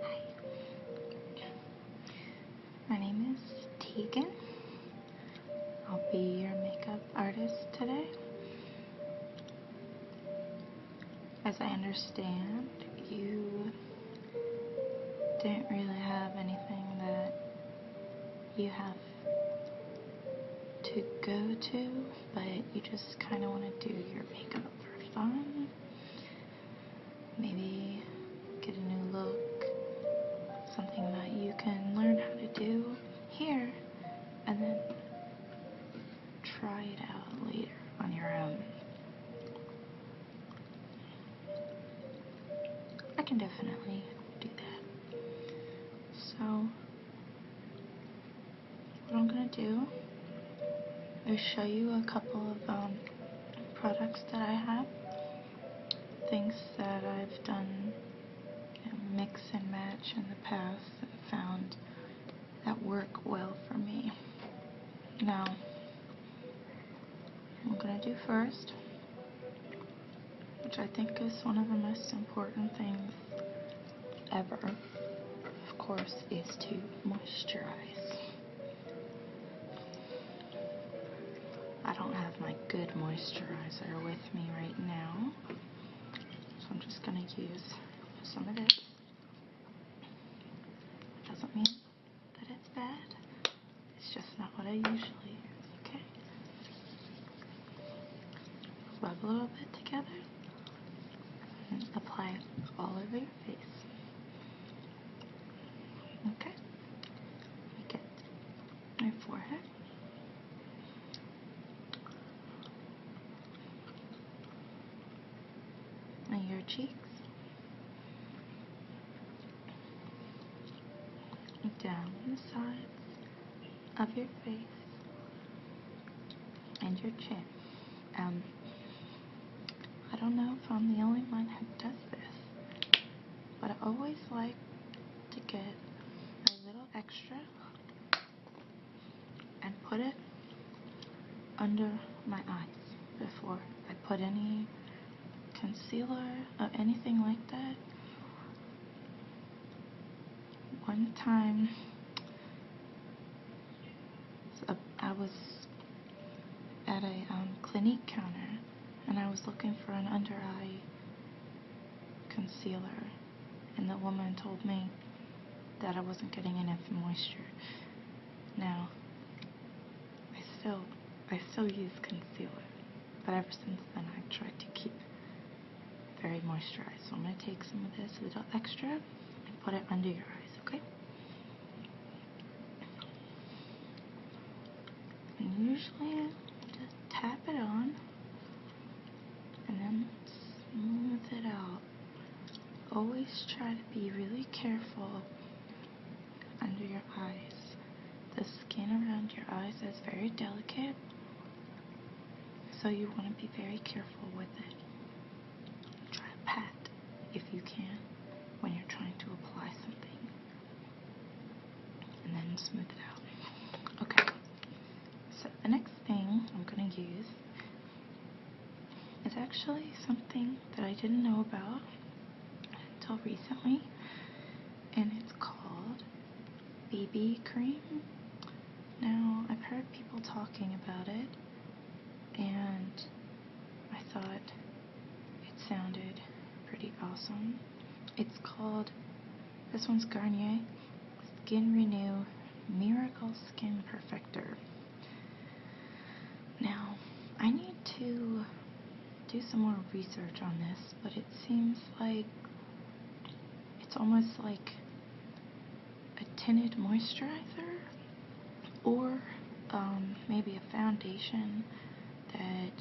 Hi. My name is Tegan. I'll be your makeup artist today. As I understand, you didn't really have anything that you have to go to, but you just kind of want to do your makeup for fun. Maybe get a new look, something that you can learn how to do here, and then try it out later on your own. I can definitely do that. So, what I'm going to do is show you a couple of products that I have, things that I've done, mix and match in the past and found that work well for me. Now, what I'm going to do first, which I think is one of the most important things ever, of course, is to moisturize. I don't have my good moisturizer with me right now, so I'm just going to use some of this. Doesn't mean that it's bad, it's just not what I usually use, okay? Rub a little bit together and apply it all over your face. Okay? Make it my forehead. And your cheeks. Down the sides of your face and your chin. I don't know if I'm the only one who does this, but I always like to get a little extra and put it under my eyes before I put any concealer or anything like that. One time I was at a Clinique counter and I was looking for an under eye concealer, and the woman told me that I wasn't getting enough moisture. Now, I still use concealer, but ever since then I've tried to keep very moisturized. So I'm going to take some of this little extra and put it under your eyes, okay? And usually just tap it on and then smooth it out. Always try to be really careful under your eyes. The skin around your eyes is very delicate, so you want to be very careful with it. Try to pat if you can when you're trying to apply something, and then smooth it out. Okay, so the next thing I'm going to use is actually something that I didn't know about until recently, and it's called BB cream. Now, I've heard people talking about it, and I thought it sounded pretty awesome. It's called, this one's Garnier Skin Renew Miracle Skin Perfector. Now, I need to do some more research on this, but it seems like it's almost like a tinted moisturizer, or maybe a foundation that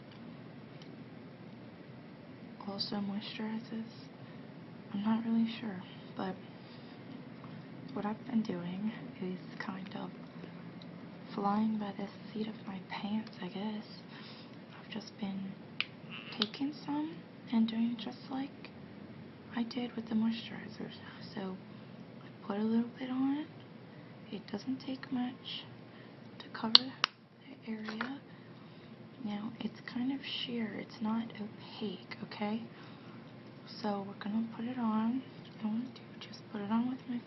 also moisturizes. I'm not really sure, but what I've been doing is kind of flying by the seat of my pants, I guess. I've just been taking some and doing just like I did with the moisturizers. So I put a little bit on. It doesn't take much to cover the area. Now, it's kind of sheer, it's not opaque, okay? So we're gonna put it on. I want to just put it on with my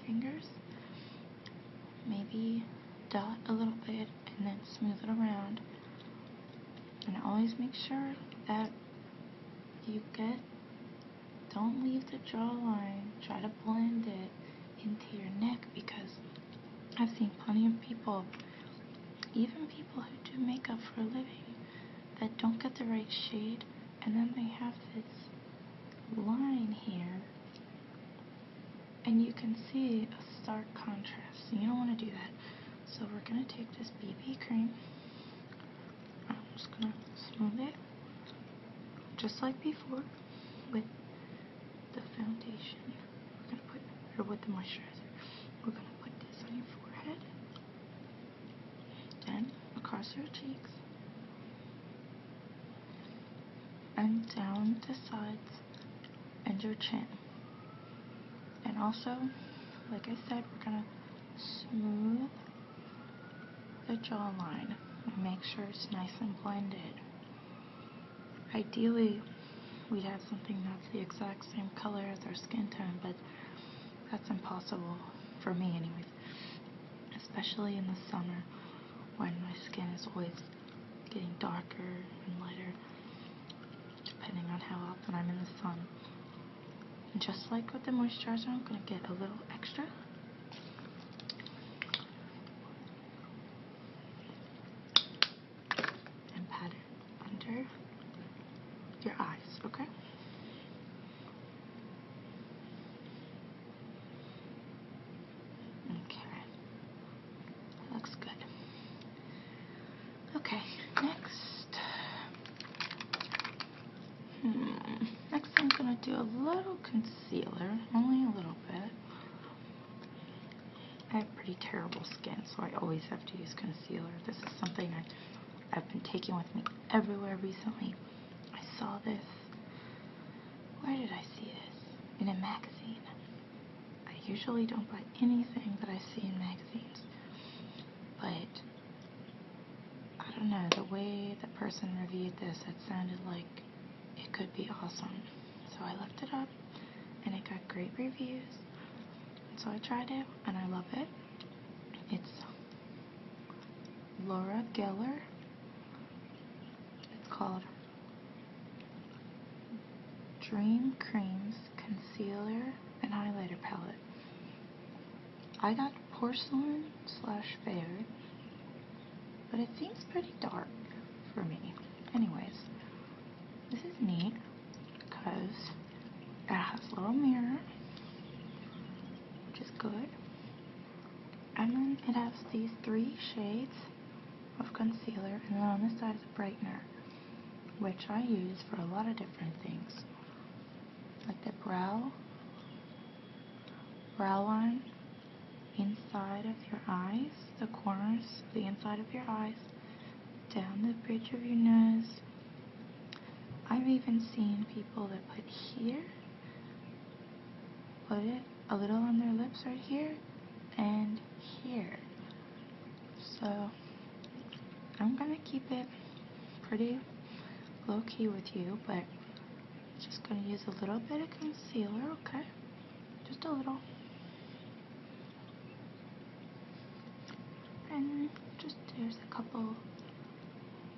dot a little bit and then smooth it around. And always make sure that don't leave the jawline. Try to blend it into your neck, because I've seen plenty of people, even people who do makeup for a living, that don't get the right shade, and then they have this line here, and you can see a stark contrast. You don't want to do that. So we're going to take this BB cream. I'm just going to smooth it just like before with the foundation. We're going to put, or with the moisturizer, we're going to put this on your forehead, then across your cheeks, and down the sides and your chin. And also, like I said, we're going to smooth the jawline and make sure it's nice and blended. Ideally, we'd have something that's the exact same color as our skin tone, but that's impossible for me anyways. Especially in the summer when my skin is always getting darker and lighter, depending on how often I'm in the sun. And just like with the moisturizer, I'm going to get a little extra. And pat it under your eyes, okay? Okay. That looks good. Okay, next. Next I'm going to do a little concealer, only a little bit. I have pretty terrible skin, so I always have to use concealer. This is something I've been taking with me everywhere recently. I saw this. Where did I see this? In a magazine. I usually don't buy anything that I see in magazines, but I don't know, the way the person reviewed this, it sounded like it could be awesome. So I looked it up, and it got great reviews. So I tried it, and I love it. It's Laura Geller. It's called Dream Creams Concealer and Highlighter Palette. I got porcelain / fair, but it seems pretty dark for me. Anyways, this is neat because it has a little mirror, which is good. And then it has these 3 shades of concealer, and then on this side is a brightener, which I use for a lot of different things. Like the brow line, inside of your eyes, the corners, the inside of your eyes, down the bridge of your nose. I've even seen people that put here, put it a little on their lips right here, and here. So I'm gonna keep it pretty low-key with you, but just gonna use a little bit of concealer, okay? Just a little. And just there's a couple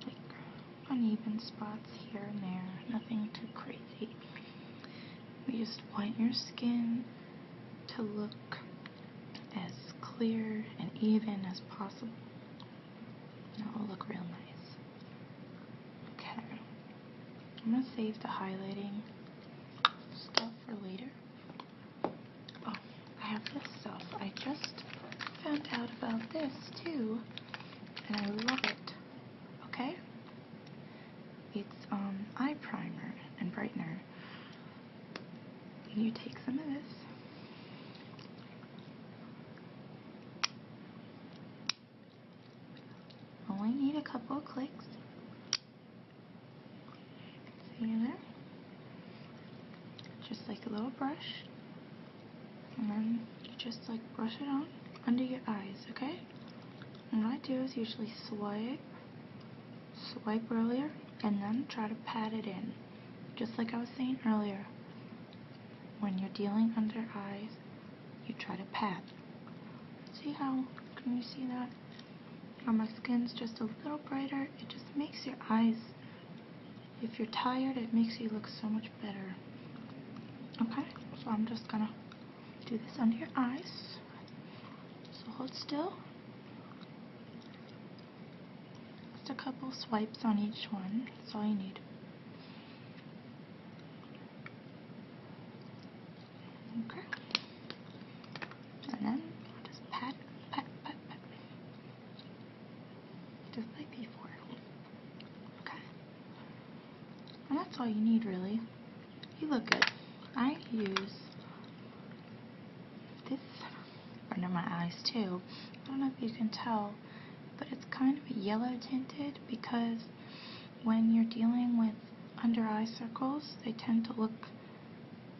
like uneven spots here and there, nothing too crazy. We just want your skin to look as clear and even as possible. And it will look real nice. Okay. I'm gonna save the highlighting stuff for later. Oh, I have this stuff. I just found out about this too, and I love it. Okay? It's eye primer and brightener. You take some of this. Only need a couple of clicks. See there? Just like a little brush. And then you just like brush it on under your eyes, okay? And what I do is usually swipe earlier, and then try to pat it in. Just like I was saying earlier, when you're dealing under eyes, you try to pat. See how, can you see that? or my skin's just a little brighter, it just makes your eyes, if you're tired, it makes you look so much better. Okay, so I'm just gonna do this under your eyes. So hold still. Just a couple swipes on each one, that's all you need. Okay. And then just pat, pat, pat, pat. Just like before. Okay. And that's all you need, really. You look good. I use this under my eyes too. I don't know if you can tell, but it's kind of yellow tinted because when you're dealing with under eye circles, they tend to look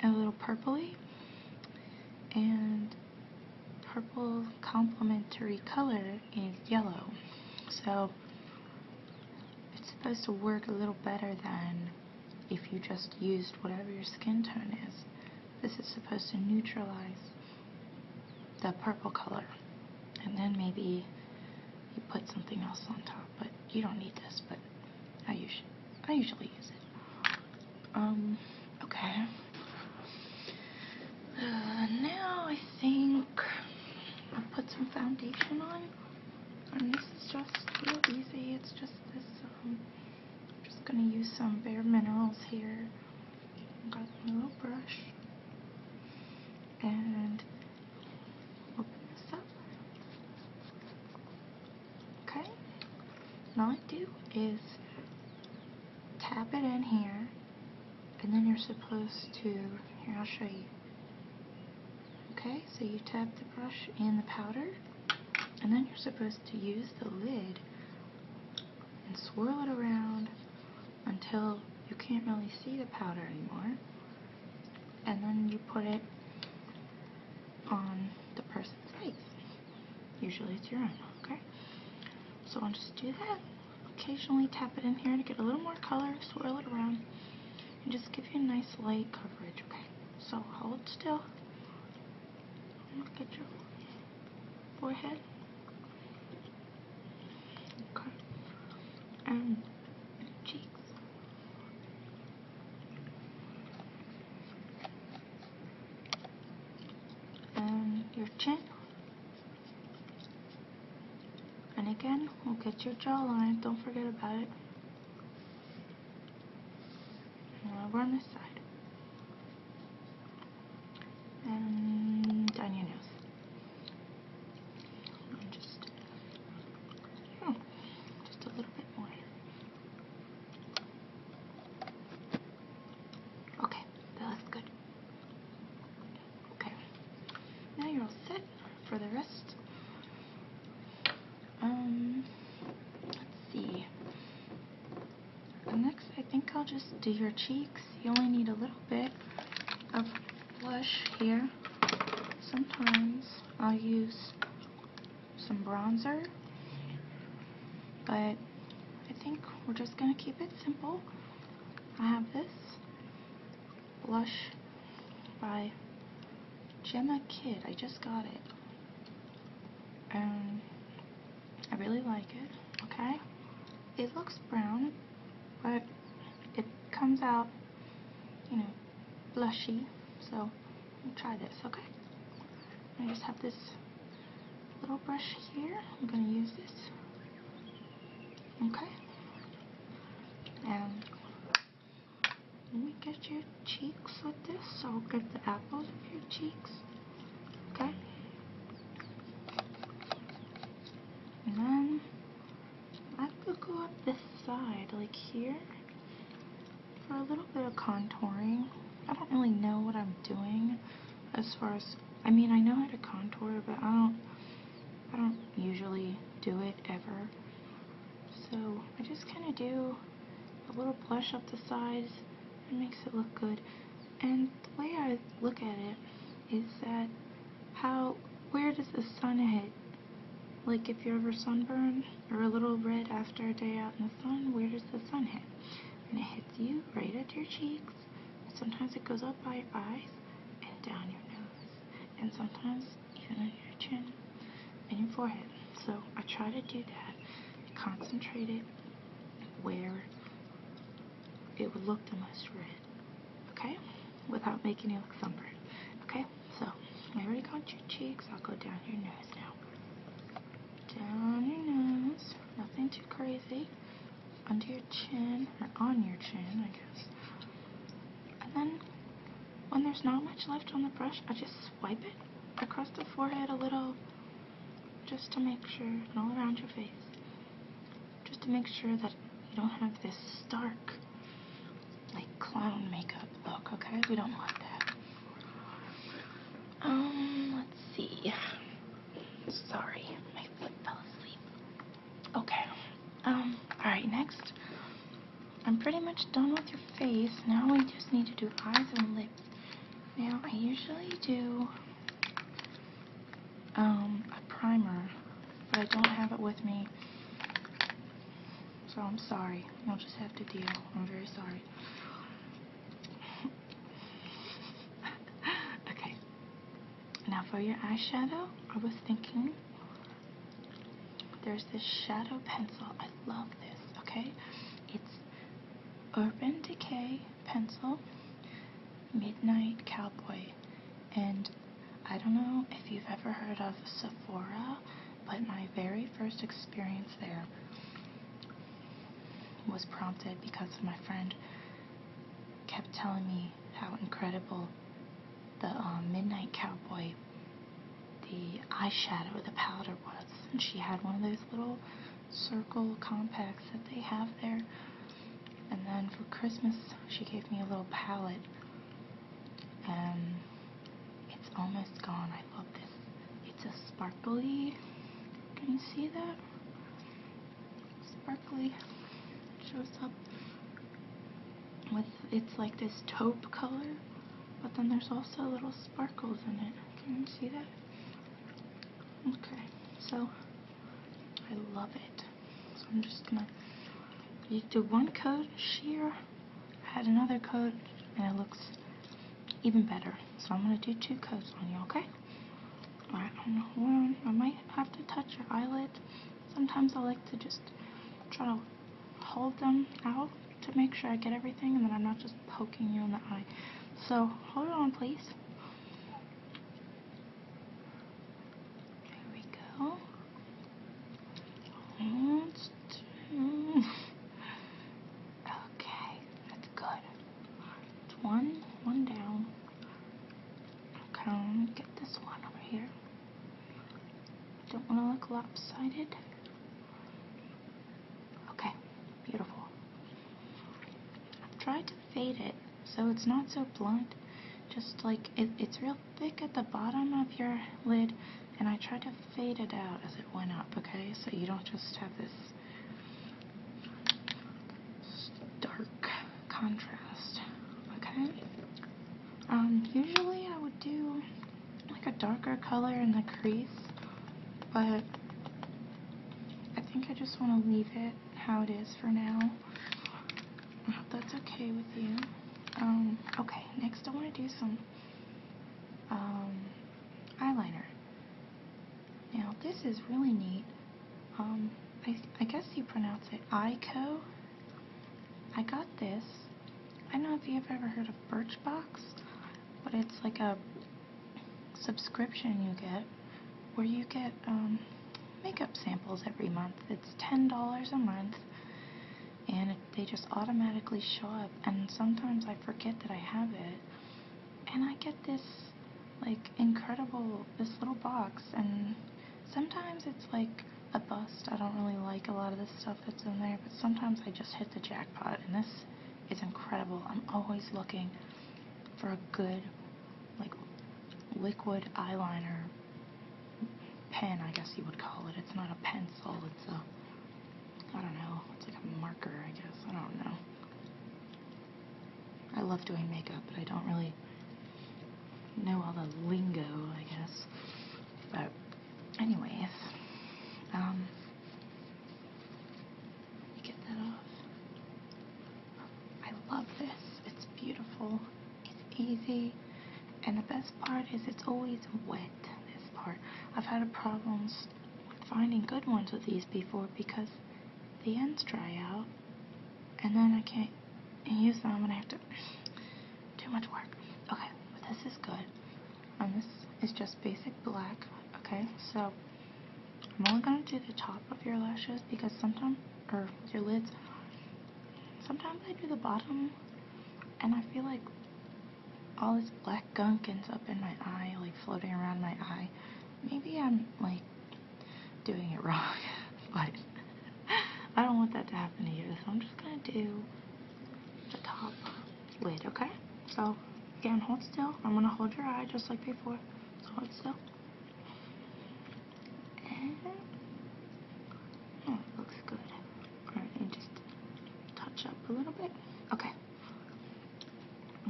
a little purpley, and purple complementary color is yellow, so it's supposed to work a little better than if you just used whatever your skin tone is. This is supposed to neutralize the purple color, and then maybe you put something else on top, but you don't need this, but I usually use it. Okay. Now I think I'll put some foundation on, and this is just real easy. It's just this, I'm just gonna use some Bare Minerals here. I've got my little brush, and open this up. Okay, and all I do is tap it in here, and then you're supposed to, here I'll show you. Okay, so you tap the brush in the powder, and then you're supposed to use the lid and swirl it around until you can't really see the powder anymore, and then you put it on the person's face. Usually it's your own, okay? So I'll just do that. Occasionally tap it in here to get a little more color, swirl it around, and just give you a nice light coverage, okay? So hold still. Look at your forehead. Okay. And cheeks. And your chin. And again, we'll get your jawline. Don't forget about it. And over on this side. And down your nose. And just a little bit more. Okay, that looks good. Okay, now you're all set for the rest. Let's see. Next, I think I'll just do your cheeks. You only need a little bit of blush here. Sometimes I'll use some bronzer, but I think we're just going to keep it simple. I have this blush by Gemma Kid. I just got it, and I really like it. Okay, it looks brown, but it comes out, you know, blushy, so we'll try this. Okay, I just have this little brush here. I'm going to use this. Okay, and let me get your cheeks with this. So I'll get the apples of your cheeks. Okay, and then I could go up this side, like here, for a little bit of contouring. I don't really know what I'm doing as far as, I mean, I know how to contour, but I don't usually do it ever. So I just kind of do a little blush up the sides. It makes it look good. And the way I look at it is that where does the sun hit? Like if you're ever sunburned or a little red after a day out in the sun, where does the sun hit? And it hits you right at your cheeks. Sometimes it goes up by your eyes and down your nose. And sometimes even on your chin and your forehead. So I try to do that. concentrate it where it would look the most red, okay? Without making it look sunburned, okay? So, I already got your cheeks. I'll go down your nose now. Down your nose. Nothing too crazy. Under your chin, or on your chin, I guess. And then, when there's not much left on the brush, I just swipe it across the forehead a little, just to make sure, and all around your face, just to make sure that you don't have this stark, like, clown makeup look, okay? We don't want that. Let's see. Sorry, my foot fell asleep. Okay. Alright, next. I'm pretty much done with your face. Now we just need to do eyes and lips. Now, I usually do a primer, but I don't have it with me. So I'm sorry. You'll just have to deal. I'm very sorry. Okay. Now for your eyeshadow, I was thinking there's this shadow pencil. I love this, okay? It's Urban Decay pencil, Midnight Cowboy. And I don't know if you've ever heard of Sephora, but my very first experience there was prompted because my friend kept telling me how incredible the Midnight Cowboy, the eyeshadow, the powder was. And she had one of those little circle compacts that they have there. And then for Christmas, she gave me a little palette. And it's almost gone. I love this. It's a sparkly. Can you see that? Sparkly. Shows up with, it's like this taupe color, but then there's also little sparkles in it. Can you see that? Okay, so I love it. So I'm just gonna, you do one coat sheer, add another coat, and it looks even better. So I'm gonna do 2 coats on you, okay? Alright, I might have to touch your eyelid. Sometimes I like to just try to hold them out to make sure I get everything, and then I'm not just poking you in the eye. So hold on, please. There we go. 1, 2. Okay, that's good. It's one down. Okay, let me get this one over here. Don't want to look lopsided. Okay, beautiful. I've tried to fade it so it's not so blunt. Just like, it's real thick at the bottom of your lid, and I tried to fade it out as it went up, okay? So you don't just have this dark contrast, okay? Usually I would do like a darker color in the crease, but I think I just want to leave it how it is for now. I hope that's okay with you. Okay, next I want to do some eyeliner. Now this is really neat. I guess you pronounce it Ico. I got this. I don't know if you've ever heard of Birchbox, but it's like a subscription you get where you get makeup samples every month. It's $10 a month, and they just automatically show up, and sometimes I forget that I have it, and I get this like incredible, this little box, and sometimes it's like a bust. I don't really like a lot of the stuff that's in there, but sometimes I just hit the jackpot, and this is incredible. I'm always looking for a good like liquid eyeliner pen, I guess you would call it. It's not a pencil, it's a, I don't know, it's like a marker, I guess. I don't know. I love doing makeup, but I don't really know all the lingo, I guess. But anyways, get that off. I love this. It's beautiful. It's easy. And the best part is it's always wet, this part. I've had problems with finding good ones of these before because the ends dry out, and then I can't use them, and I have to too much work. Okay, but this is good, and this is just basic black. Okay, so I'm only gonna do the top of your lashes because sometimes, or your lids, sometimes I do the bottom, and I feel like all this black gunk ends up in my eye, like floating around my eye. Maybe I'm like doing it wrong, but I don't want that to happen to you, so I'm just gonna do the top lid, okay? So again, hold still. I'm gonna hold your eye just like before. So hold still. And oh, it looks good. Alright, and just touch up a little bit. Okay.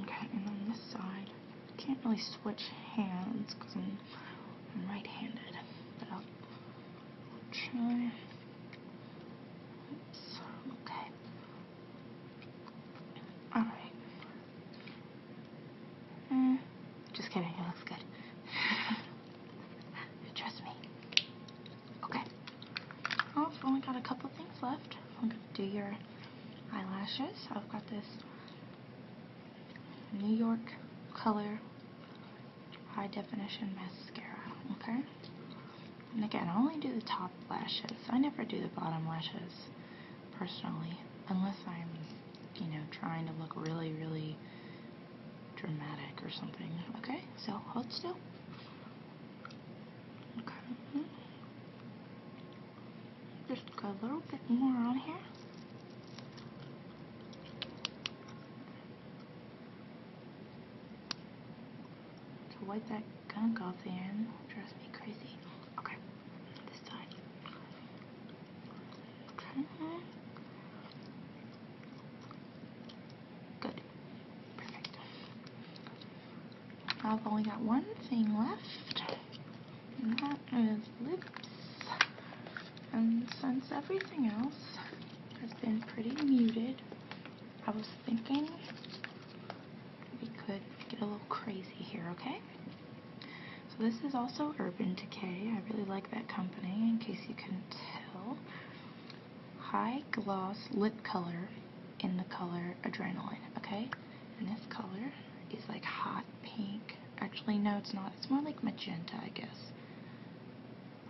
Okay, and on this side, can't really switch hands because I'm right-handed, but I'll try. Oops. Okay. Alright. Just kidding, it looks good. Trust me. Okay. Oh, I've only got a couple things left. I'm gonna do your eyelashes. I've got this New York Color High Definition Mascara, okay? And again, I only do the top lashes. I never do the bottom lashes, personally, unless I'm, you know, trying to look really, really dramatic or something. Okay, so hold still. Okay. Just go a little bit more on here. To wipe that gunk off the end drives me crazy. Okay, this side. Okay. Good. Perfect. I've only got one thing left, and that is lips. And since everything else has been pretty muted, I was thinking we could get a little crazy here, okay? So this is also Urban Decay. I really like that company, in case you couldn't tell. High gloss lip color in the color Adrenaline, okay? And this color is like hot pink. Actually, no, it's not. It's more like magenta, I guess.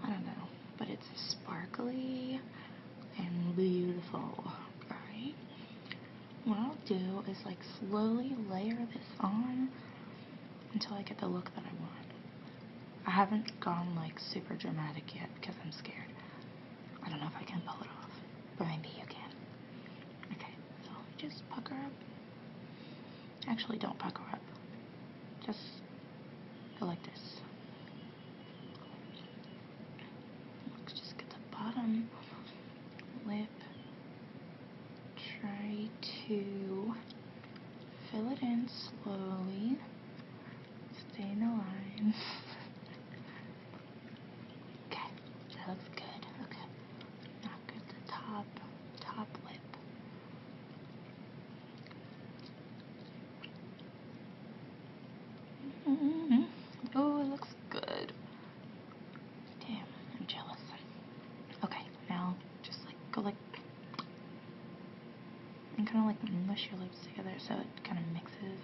I don't know. But it's sparkly and beautiful, alright? What I'll do is like slowly layer this on until I get the look that I want. I haven't gone like super dramatic yet because I'm scared. I don't know if I can pull it off, but maybe you can. Okay, so just pucker up. Actually, don't pucker up. Just go like this. Let's just get the bottom lip. Try to fill it in slowly. Stay in the line. Okay, that looks good. Okay, now get the top lip. Oh, it looks good. Damn, I'm jealous. Okay, now just like go like and kind of like mush your lips together so it kind of mixes.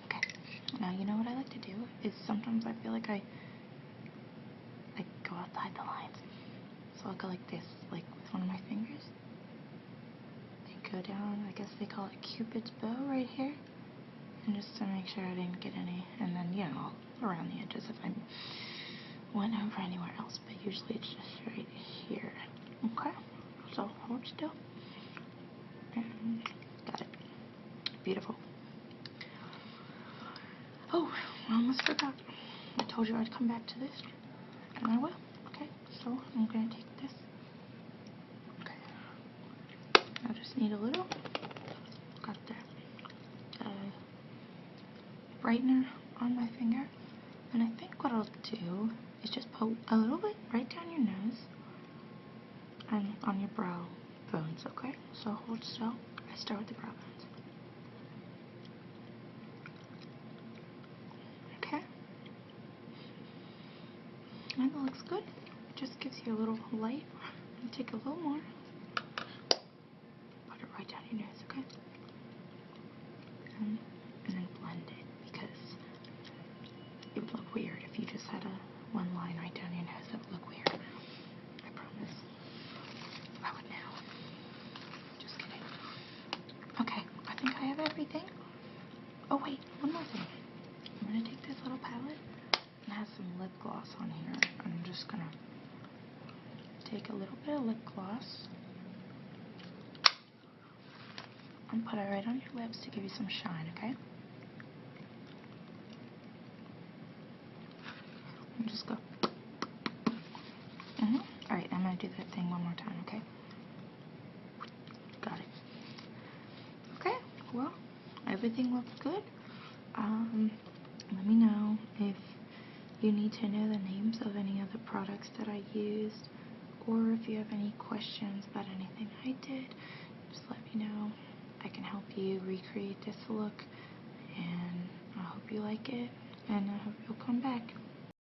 Okay, now you know what I like to do is sometimes I feel like I go outside the lines. So I'll go like this, like with one of my fingers. And go down, I guess they call it Cupid's bow right here. And just to make sure I didn't get any. And then, you know, around the edges if I went over anywhere else. But usually it's just right here. Okay, so hold still. And got it. Beautiful. Oh, I almost forgot. I told you I'd come back to this. And I will. Okay, so I'm going to take this. Okay. I just need a little. Got that brightener on my finger. And I think what I'll do is just put a little bit right down your nose and on your brow bones, okay? So hold still. I start with the brow bones. Okay? And it looks good. Just gives you a little light. Take a little more. look weird. If you just had a one line right down your nose, it would look weird. I promise. I would now. Just kidding. Okay, I think I have everything. Oh wait, one more thing. I'm going to take this little palette and have some lip gloss on here. I'm just going to take a little bit of lip gloss and put it right on your lips to give you some shine, okay? And just go. Alright, I'm going to do that thing one more time, okay? Got it. Okay, well, everything looks good. Let me know if you need to know the names of any of the products that I used, or if you have any questions about anything I did, just let me know. I can help you recreate this look, and I hope you like it, and I hope you'll come back.